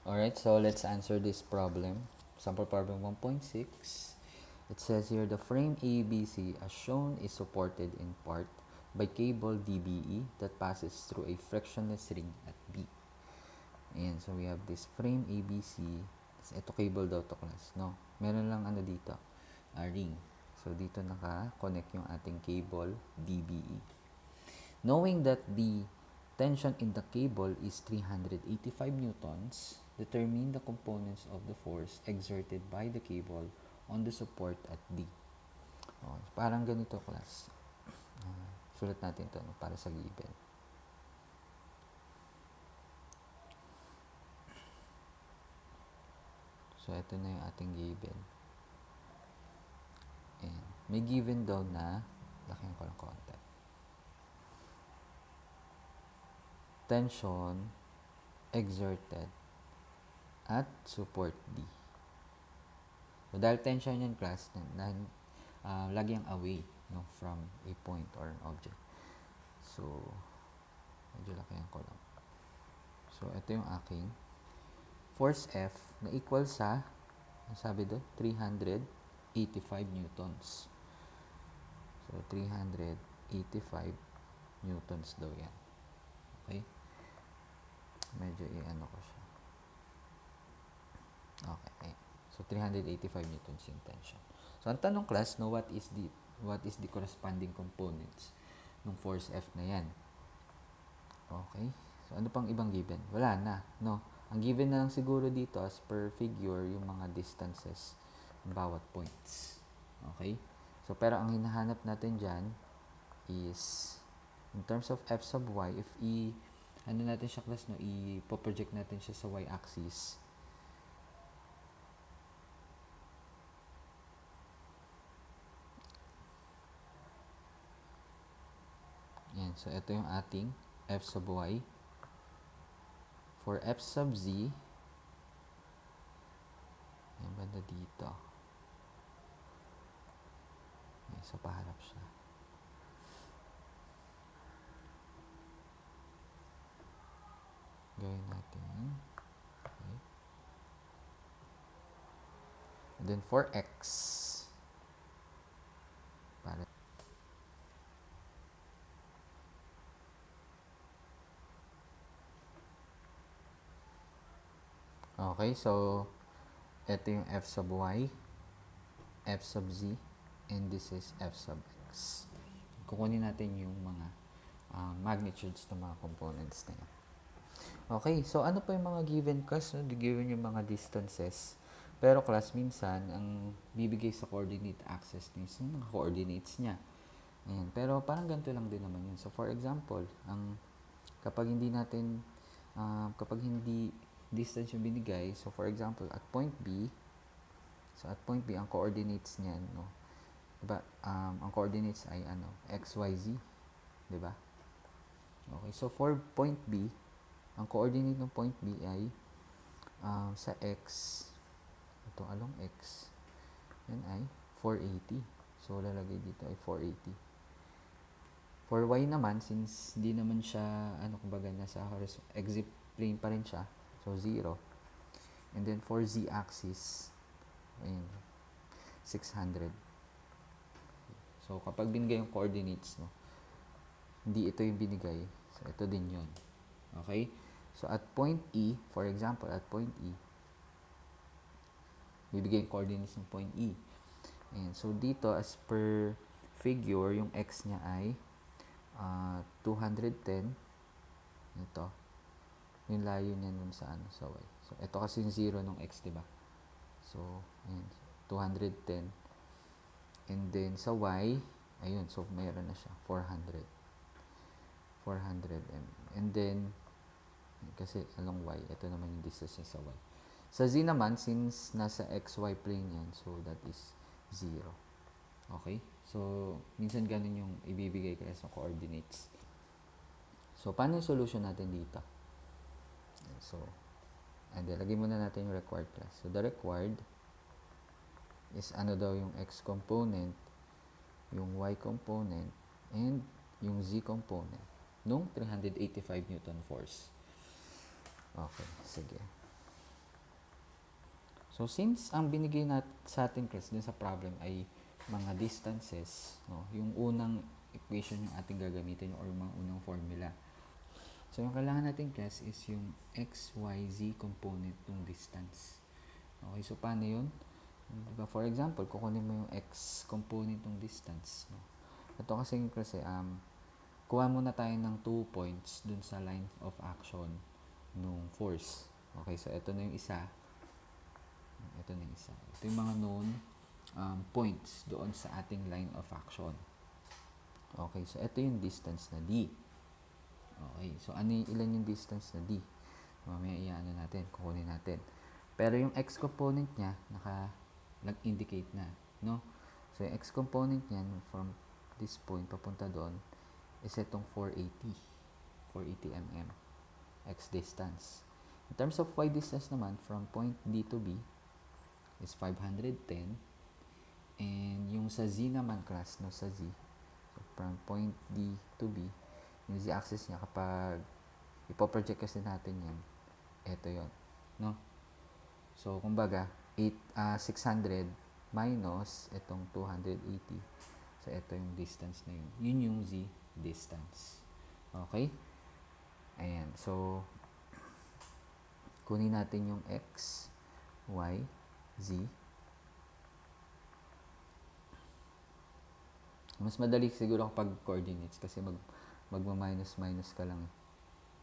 Alright, so let's answer this problem. Sample problem 1.6. It says here the frame ABC as shown is supported in part by cable DBE that passes through a frictionless ring at B. Ayan, so we have this frame ABC. Ito cable daw to class, no? Meron lang ano dito, a ring. So dito naka-connect yung ating cable DBE. Knowing that the tension in the cable is 385 newtons, determine the components of the force exerted by the cable on the support at D. Oh, parang ganito class. Sulat natin ito no, para sa given. So, ito na yung ating given. And may given daw na, lakihan ko lang konti. Tension exerted at support D. So, dahil tension yan class, lagi ang away no, from a point or an object. So, medyo lakihan ko lang. So, ito yung aking force F na equal sa, sabi doon, 385 newtons. So, 385 newtons daw yan. Okay? Medyo i-ano ko siya. Okay. So, 385 newtons yung tension. So, ang tanong class, no, what is the corresponding components ng force F na yan? Okay? So, ano pang ibang given? Wala na, no? Ang given na lang siguro dito as per figure, yung mga distances ng bawat points. Okay? So, pero ang hinahanap natin dyan is, in terms of f sub y, if ano natin siya class, no? I-project natin siya sa y-axis. Yan. So, ito yung ating f sub y. For f sub z, yan banda dito. Okay, so, paharap siya. Gawin natin. Okay. And then for x, para okay, so ito yung f sub y, f sub z, and this is f sub x. Kukunin natin yung mga magnitudes ng mga components na yan. Okay, so ano pa yung mga given class? No? Given yung mga distances. Pero class, minsan, ang bibigay sa coordinate axis is yung mga coordinates niya. Ayan. Pero parang ganito lang din naman yun. So, for example, kapag hindi distance yung binigay, so for example, at point B, ang coordinates niyan, no? Diba, ang coordinates ay x, y, z. Diba? Okay, so for point B, ang coordinate ng point B ay sa x, ito along x, yan ay 480. So, lalagay dito ay 480. For y naman, since di naman siya, kumbaga, nasa exit plane pa rin siya, so 0. And then for z-axis, ayun, 600. So, kapag binigay yung coordinates, no, hindi ito yung binigay, so ito din yun. Okay? So, at point E, for example, at point E, bibigay yung coordinates ng point E. And so, dito, as per figure, yung x niya ay 210. Ito. Yung layo niya nun sa sa y. So, ito kasi yung 0 ng x, diba? So, ayan. 210. And then, sa y, ayun. So, mayroon na siya. 400 mm. And then, kasi along y, ito naman yung distance niya sa y. Sa z naman, since nasa xy plane yan, so that is 0. Okay? So, minsan ganun yung ibibigay kaya sa coordinates. So, paano yung solution natin dito? So, and then, lagay muna natin yung required class. So, the required is ano daw yung x component, yung y component, and yung z component nung 385 Newton force. Okay, sige. So, since ang binigay sa ating class dun sa problem ay mga distances, no, yung unang equation yung ating gagamitin or mga unang formula. So, yung kailangan natin class is yung x, y, z component ng distance. Okay, so paano yun? Diba, for example, kukunin mo yung x component ng distance. No? Ito kasi kuha muna tayo ng 2 points dun sa line of action nung force. Okay, so ito na yung isa. Ito na yung isa. Ito yung mga known points doon sa ating line of action. Okay, so ito yung distance na d. Okay, so ilan yung distance na d? Mamaya iano natin, kukunin natin. Pero yung x component niya, nag-indicate na, no? So yung x component niyan from this point papunta doon is itong 480 mm x distance. In terms of y distance naman, from point D to B is 510. And yung sa Z naman, class, no, sa Z, so from point D to B, yung z-axis niya, kapag ipoproject kasi natin yan, ito yon, no? So, kumbaga, 600 minus itong 280. So, ito yung distance na yun. Yun yung z distance. Okay? Ayan. So, kunin natin yung x, y, z. Mas madali siguro kapag coordinates kasi magma-minus ka lang.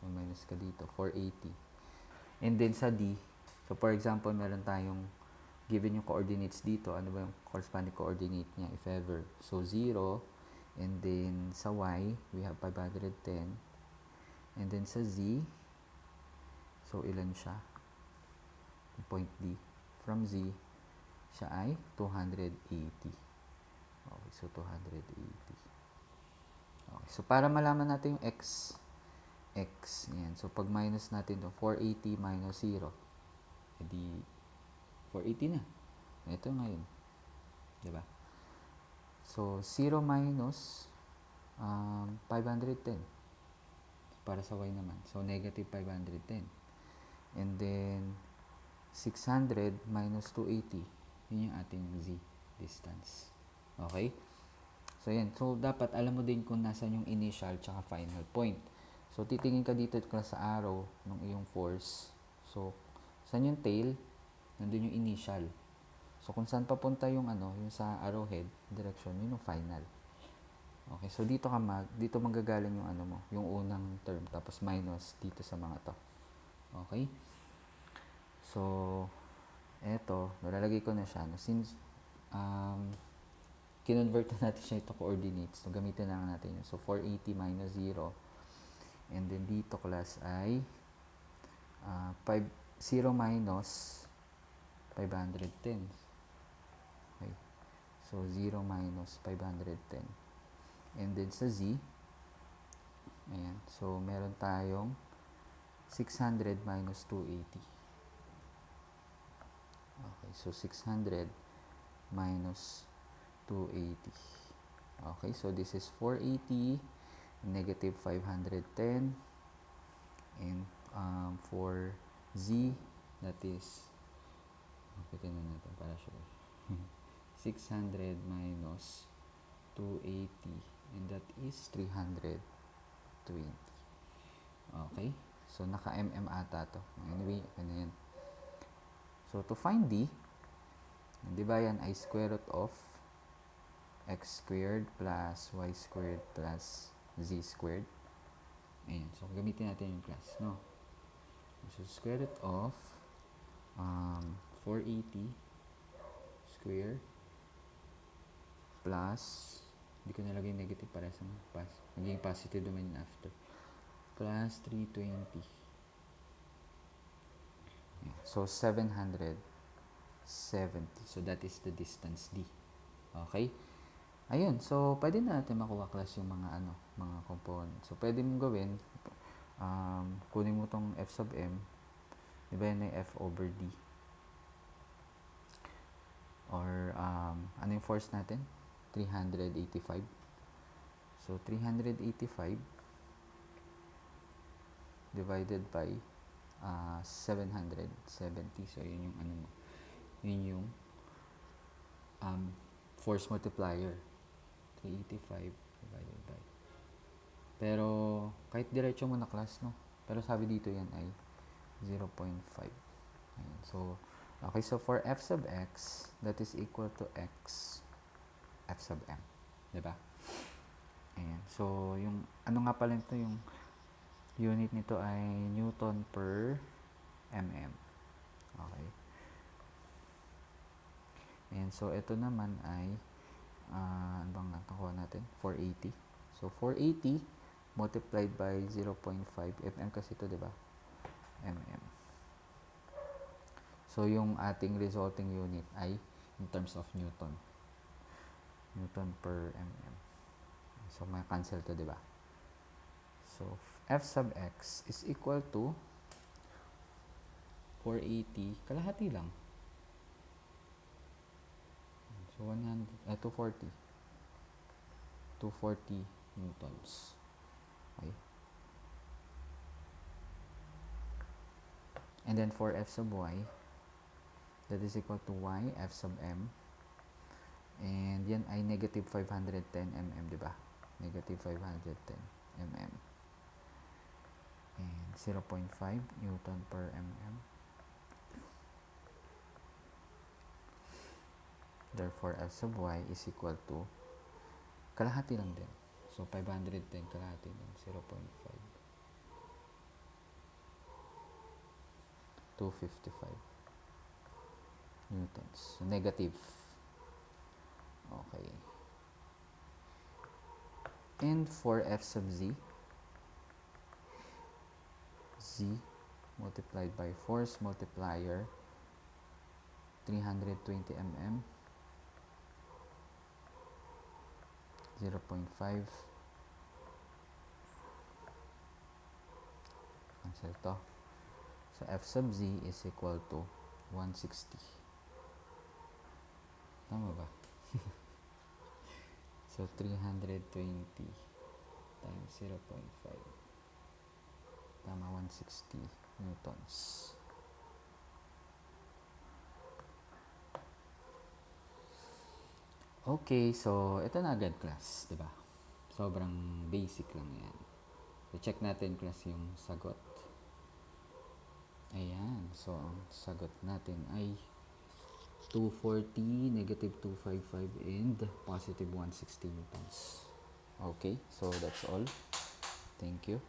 Mag-minus ka dito, 480. And then sa d, so for example, meron tayong given yung coordinates dito. Ano ba yung corresponding coordinate niya if ever? So 0, and then sa y, we have 510. And then sa z, so ilan siya? Point D. From z, siya ay 280. Okay, so 280. Okay, so para malaman natin yung x, yan. So pag minus natin to 480 minus 0, edi 480 na. Ito ngayon. Diba? So 0 minus 510 para sa y naman. So negative 510. And then 600 minus 280. Yun yung ating z distance. Okay? So, yan. So, dapat alam mo din kung nasan yung initial tsaka final point. So, titingin ka dito sa arrow ng iyong force. So, saan yung tail? Nandun yung initial. So, kung saan papunta yung yung sa arrowhead direction, yun yung final. Okay, so dito manggagaling yung yung unang term, tapos minus dito sa mga to. Okay? So, eto, nalalagay ko na siya. Since, kinonvert na natin siya ito coordinates. So, gamitin na natin yun. So, 480 minus 0. And then, dito class ay 0 minus 510. Okay. So, 0 minus 510. And then, sa z, ayan. So, meron tayong 600 minus 280. Okay. So, 600 minus 280. Okay, so this is 480, negative 510, and for z, that is, pitin na natin para sure, 600 minus 280, and that is 320. Okay, so naka-mm ata to. Anyway, ano yan. So, to find d, di ba yan ay square root of x squared plus y squared plus z squared. Ayan. So, gamitin natin yung class, no? So, square root of 480 square plus, hindi ko nalagay negative para sa magiging positive naman after, plus 320. Ayan. So, 770. So, that is the distance d. Okay? Ayun, so pwede na natin makuha class yung mga mga components. So pwede mong gawin, kunin mo tong f sub m, di ba yan ay f over d. Or ano yung force natin? 385. So 385 divided by 770. So yun yung Yun yung force multiplier. 385 divided by. Pero, kahit diretso mo na class, no? Pero sabi dito yan ay 0.5. Ayan. So, okay. So, for f sub x, that is equal to x f sub m. Diba? Ayan. So, yung, ano nga pala ito, yung unit nito ay Newton per mm. Okay. Ayan. So, ito naman ay, ano bang nakuha natin? 480. So, 480 multiplied by 0.5 mm kasi ito, diba? Mm. So, yung ating resulting unit ay in terms of Newton. Newton per mm. So, may cancel to, diba? So, f sub x is equal to 480, kalahati lang. So, 240. 240 newtons. Okay. And then for f sub y, that is equal to y f sub m. And yan ay negative 510 mm, diba? Negative 510 mm. And 0.5 Newton per mm. Therefore, f sub y is equal to, kalahati lang din. So, 510 kalahati din, 0.5. 255 newtons. So, negative. Okay. And for f sub z, z multiplied by force multiplier 320 mm, 0.5, cancel to. So f sub z is equal to 160. Tama ba? So 320 times 0.5, tama, 160 newtons. Okay, so ito na agad class, diba? Sobrang basic lang yan. So check natin class yung sagot. Ayan, so ang sagot natin ay 240, negative 255, and positive 160 newtons. Okay, so that's all. Thank you.